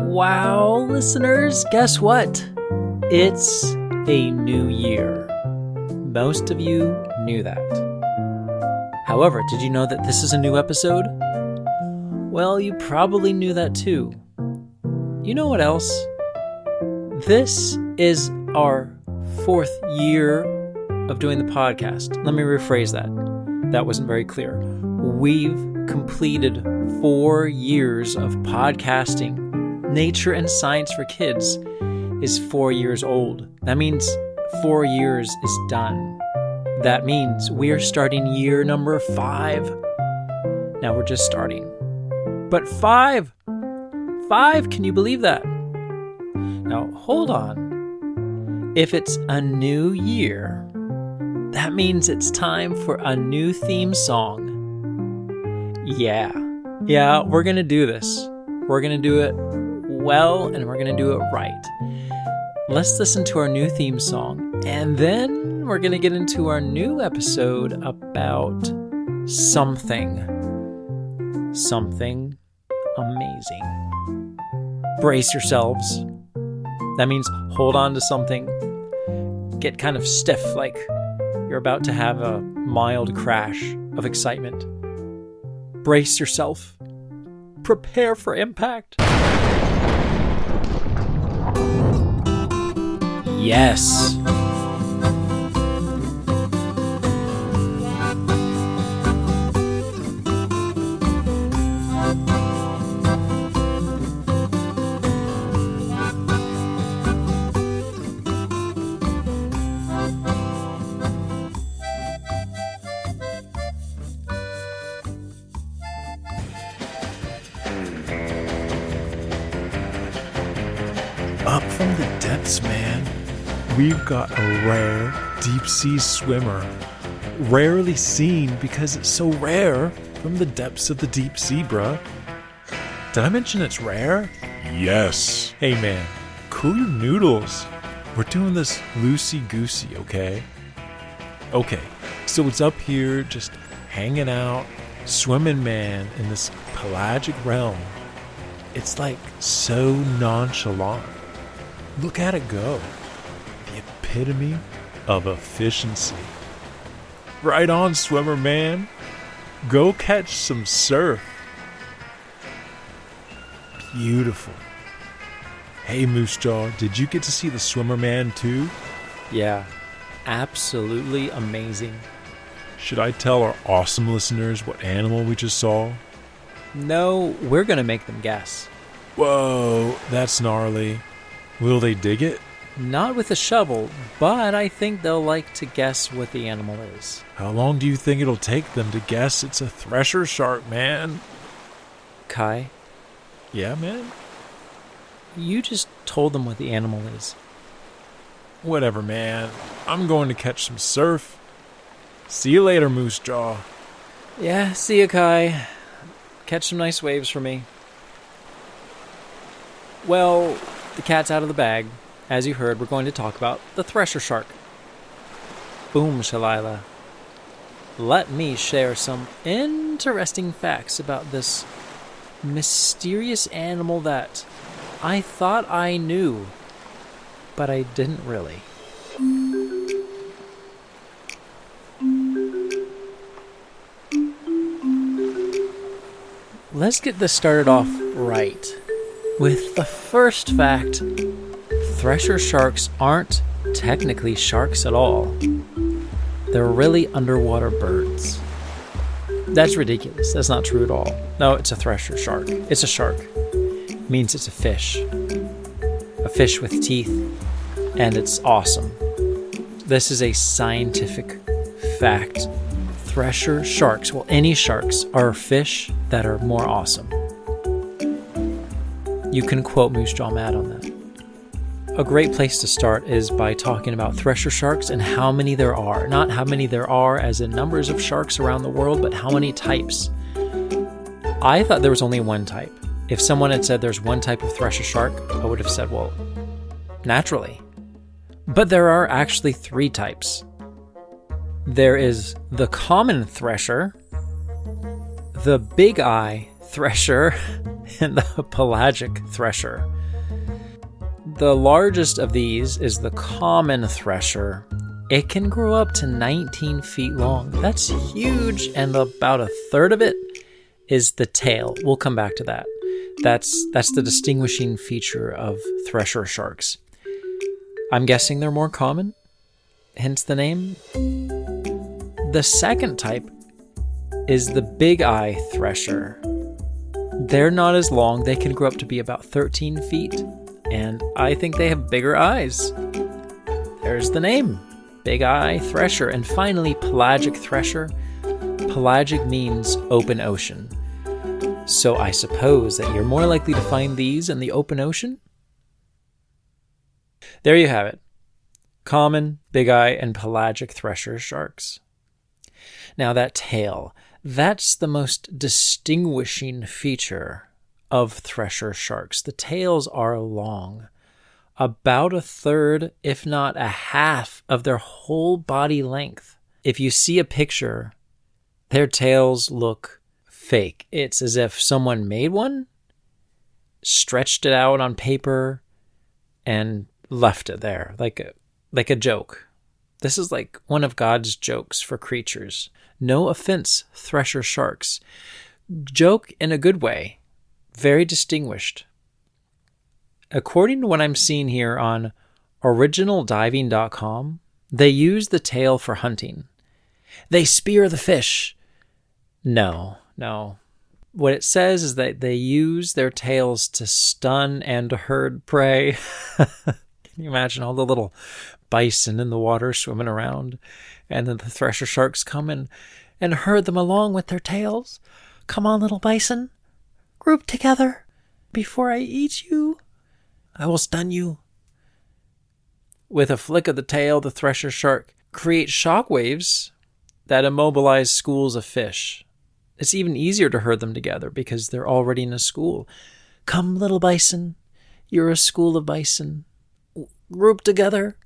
Wow, listeners, guess what? It's a new year. Most of you knew that. However, did you know that this is a new episode? Well, you probably knew that too. You know what else? This is our 4th year of doing the podcast. Let me rephrase that. That wasn't very clear. We've completed 4 years of podcasting. Nature and Science for Kids is 4 years old. That means 4 years is done. That means we are starting year number 5. Now we're just starting. But 5! 5, can you believe that? Now hold on. If it's a new year, that means it's time for a new theme song. Yeah, we're gonna do this. We're gonna do it well, and we're gonna do it right. Let's listen to our new theme song, and then we're gonna get into our new episode about something amazing. Brace yourselves. That means hold on to something. Get kind of stiff, like you're about to have a mild crash of excitement. Brace yourself. Prepare for impact. Yes. Up from the depths, man, we've got a rare deep-sea swimmer. Rarely seen because it's so rare from the depths of the deep sea, bruh. Did I mention it's rare? Yes. Hey, man, cool your noodles. We're doing this loosey-goosey, okay? Okay, so it's up here just hanging out, swimming, man, in this pelagic realm. It's like so nonchalant. Look at it go. The epitome of efficiency. Right on, swimmer man. Go catch some surf. Beautiful. Hey, Moose Jaw, did you get to see the swimmer man too? Yeah, absolutely amazing. Should I tell our awesome listeners what animal we just saw? No, we're gonna make them guess. Whoa, that's gnarly. Will they dig it? Not with a shovel, but I think they'll like to guess what the animal is. How long do you think it'll take them to guess it's a thresher shark, man? Kai? Yeah, man? You just told them what the animal is. Whatever, man. I'm going to catch some surf. See you later, Moose Jaw. Yeah, see ya, Kai. Catch some nice waves for me. Well, the cat's out of the bag. As you heard, we're going to talk about the thresher shark. Boom, Shalila. Let me share some interesting facts about this mysterious animal that I thought I knew, but I didn't really. Let's get this started off right with the first fact. Thresher sharks aren't technically sharks at all. They're really underwater birds. That's ridiculous. That's not true at all. No, it's a thresher shark. It's a shark. It means it's a fish. A fish with teeth, and it's awesome. This is a scientific fact. Thresher sharks, well, any sharks, are fish that are more awesome. You can quote Moose Jaw Mad on that. A great place to start is by talking about thresher sharks and how many there are. Not how many there are as in numbers of sharks around the world, but how many types. I thought there was only one type. If someone had said there's one type of thresher shark, I would have said, well, naturally. But there are actually 3 types. There is the common thresher, the big eye thresher, and the pelagic thresher. The largest of these is the common thresher. It can grow up to 19 feet long. That's huge, and about a third of it is the tail. We'll come back to that. That's the distinguishing feature of thresher sharks. I'm guessing they're more common, hence the name. The second type is the big eye thresher. They're not as long. They can grow up to be about 13 feet, and I think they have bigger eyes. There's the name, big eye thresher. And finally, pelagic thresher. Pelagic means open ocean. So I suppose that you're more likely to find these in the open ocean? There you have it. Common, big eye, and pelagic thresher sharks. Now that tail, that's the most distinguishing feature of thresher sharks. The tails are long, about a third, if not a half, of their whole body length. If you see a picture, their tails look fake. It's as if someone made one, stretched it out on paper, and left it there, like a joke. This is like one of God's jokes for creatures. No offense, thresher sharks. Joke in a good way. Very distinguished. According to what I'm seeing here on originaldiving.com, they use the tail for hunting. They spear the fish. No. What it says is that they use their tails to stun and herd prey. Can you imagine all the little bison in the water swimming around, and then the thresher sharks come in and herd them along with their tails? Come on, little bison, group together. Before I eat you, I will stun you. With a flick of the tail, the thresher shark creates shock waves that immobilize schools of fish. It's even easier to herd them together because they're already in a school. Come, little bison, you're a school of bison. Group together.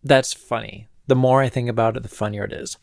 That's funny. The more I think about it, the funnier it is.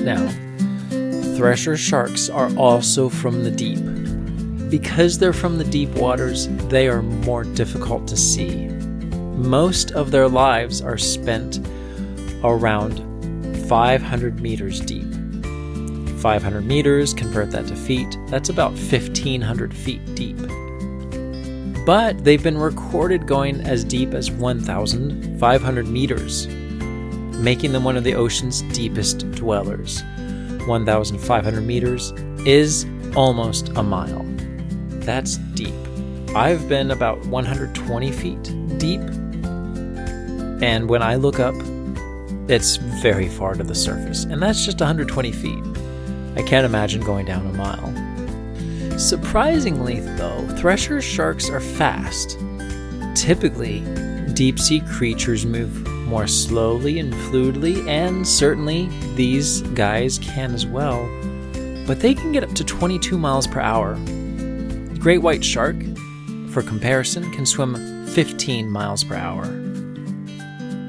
Now, thresher sharks are also from the deep. Because they're from the deep waters, they are more difficult to see. Most of their lives are spent around 500 meters deep. 500 meters, convert that to feet, that's about 1,500 feet deep. But they've been recorded going as deep as 1,500 meters, making them one of the ocean's deepest dwellers. 1,500 meters is almost a mile. That's deep. I've been about 120 feet deep, and when I look up, it's very far to the surface, and that's just 120 feet. I can't imagine going down a mile. Surprisingly, though, thresher sharks are fast. Typically, deep-sea creatures move more slowly and fluidly, and certainly these guys can as well, but they can get up to 22 miles per hour. Great white shark, for comparison, can swim 15 miles per hour.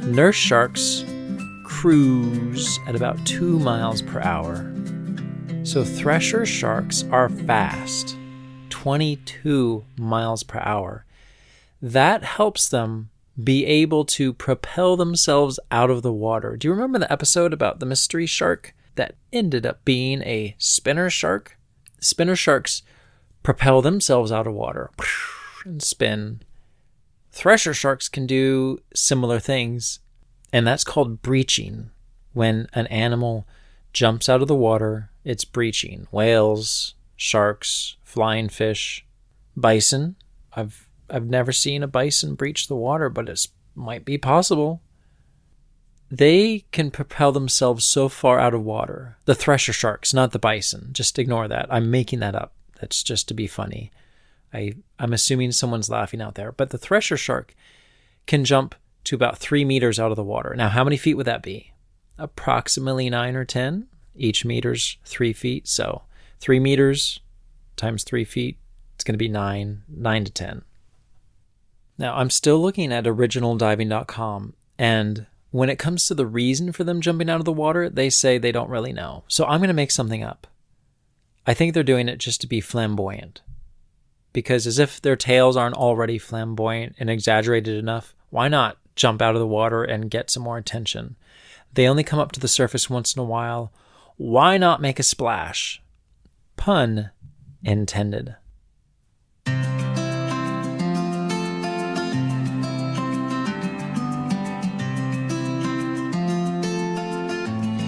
Nurse sharks cruise at about 2 miles per hour. So thresher sharks are fast, 22 miles per hour. That helps them be able to propel themselves out of the water. Do you remember the episode about the mystery shark that ended up being a spinner shark? Spinner sharks propel themselves out of water and spin. Thresher sharks can do similar things, and that's called breaching. When an animal jumps out of the water, it's breaching. Whales, sharks, flying fish, bison. I've never seen a bison breach the water, but it might be possible. They can propel themselves so far out of water. The thresher sharks, not the bison. Just ignore that. I'm making that up. That's just to be funny. I'm assuming someone's laughing out there. But the thresher shark can jump to about 3 meters out of the water. Now, how many feet would that be? Approximately 9 or 10. Each meter's 3 feet. So 3 meters times 3 feet, it's going to be 9 to 10. Now, I'm still looking at originaldiving.com, and when it comes to the reason for them jumping out of the water, they say they don't really know. So I'm going to make something up. I think they're doing it just to be flamboyant. Because as if their tails aren't already flamboyant and exaggerated enough, why not jump out of the water and get some more attention? They only come up to the surface once in a while. Why not make a splash? Pun intended.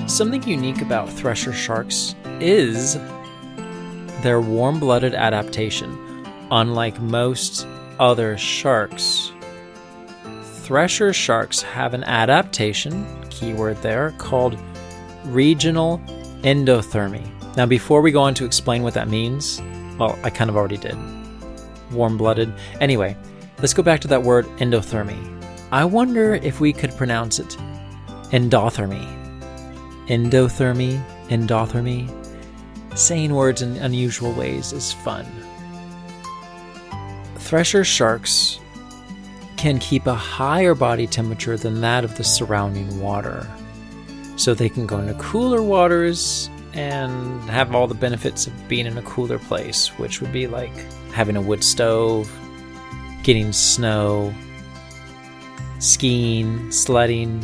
Something unique about Thresher Sharks is their warm-blooded adaptation. Unlike most other sharks, Thresher Sharks have an adaptation, keyword there, called regional endothermy. Now, before we go on to explain what that means, well, I kind of already did. Warm-blooded. Anyway, let's go back to that word endothermy. I wonder if we could pronounce it endothermy. Endothermy, endothermy. Saying words in unusual ways is fun. Thresher sharks can keep a higher body temperature than that of the surrounding water. So they can go into cooler waters and have all the benefits of being in a cooler place, which would be like having a wood stove, getting snow, skiing, sledding.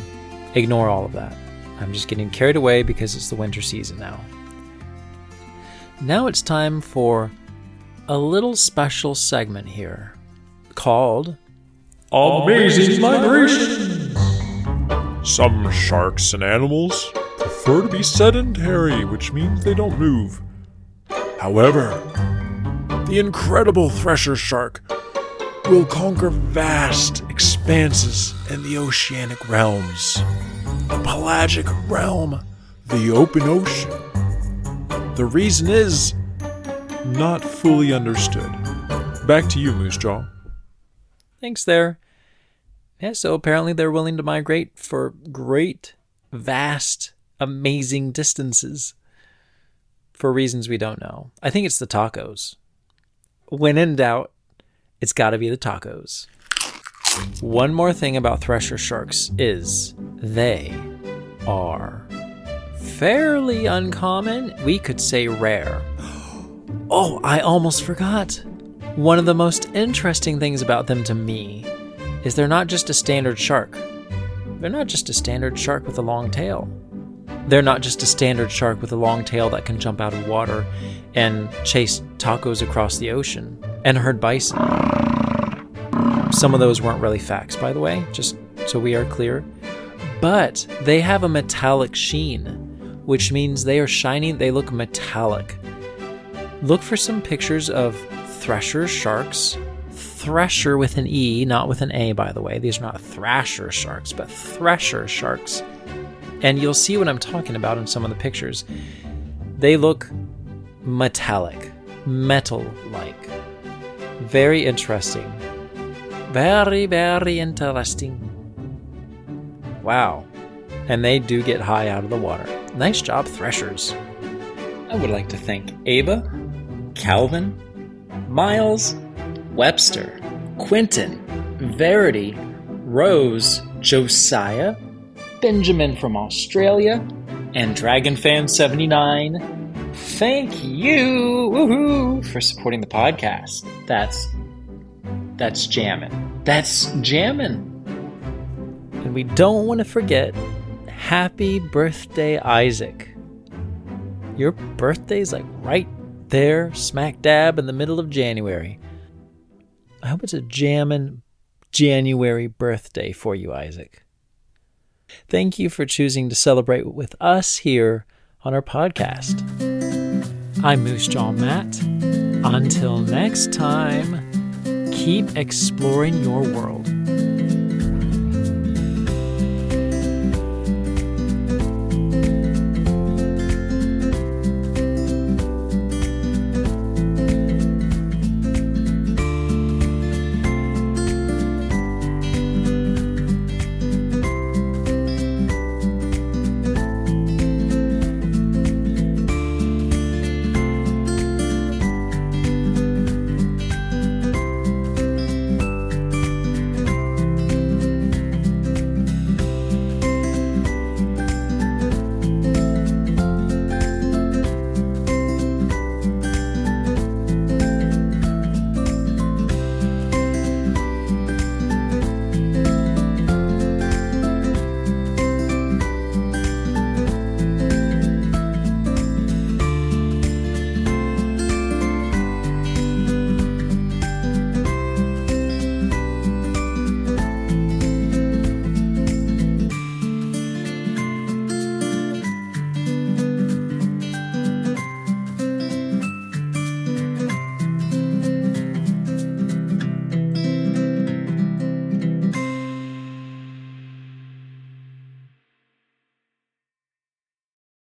Ignore all of that. I'm just getting carried away because it's the winter season now. Now it's time for a little special segment here called Amazing Migration. Some sharks and animals prefer to be sedentary, which means they don't move. However, the incredible Thresher shark will conquer vast expanses in the oceanic realms, the pelagic realm, the open ocean. The reason is not fully understood. Back to you, Moose Jaw. Thanks there. Yeah, so apparently they're willing to migrate for great, vast, amazing distances for reasons we don't know. I think it's the tacos. When in doubt, it's got to be the tacos. One more thing about Thresher sharks is they are fairly uncommon. We could say rare. Oh, I almost forgot. One of the most interesting things about them to me is they're not just a standard shark. They're not just a standard shark with a long tail. They're not just a standard shark with a long tail that can jump out of water and chase tacos across the ocean and herd bison. Some of those weren't really facts, by the way, just so we are clear. But they have a metallic sheen, which means they are shiny, they look metallic. Look for some pictures of Thresher sharks. Thresher with an E, not with an A, by the way. These are not Thrasher sharks, but Thresher sharks. And you'll see what I'm talking about in some of the pictures. They look metallic, metal-like. Very interesting. Very, very interesting. Wow. And they do get high out of the water. Nice job, Threshers. I would like to thank Ava, Calvin, Miles, Webster, Quentin, Verity, Rose, Josiah, Benjamin from Australia, and DragonFan79. Thank you, woohoo, for supporting the podcast. That's jammin'. That's jammin'. And we don't want to forget, happy birthday, Isaac. Your birthday's like right there, smack dab in the middle of January. I hope it's a jammin' January birthday for you, Isaac. Thank you for choosing to celebrate with us here on our podcast. I'm Moose Jaw Matt. Until next time, keep exploring your world.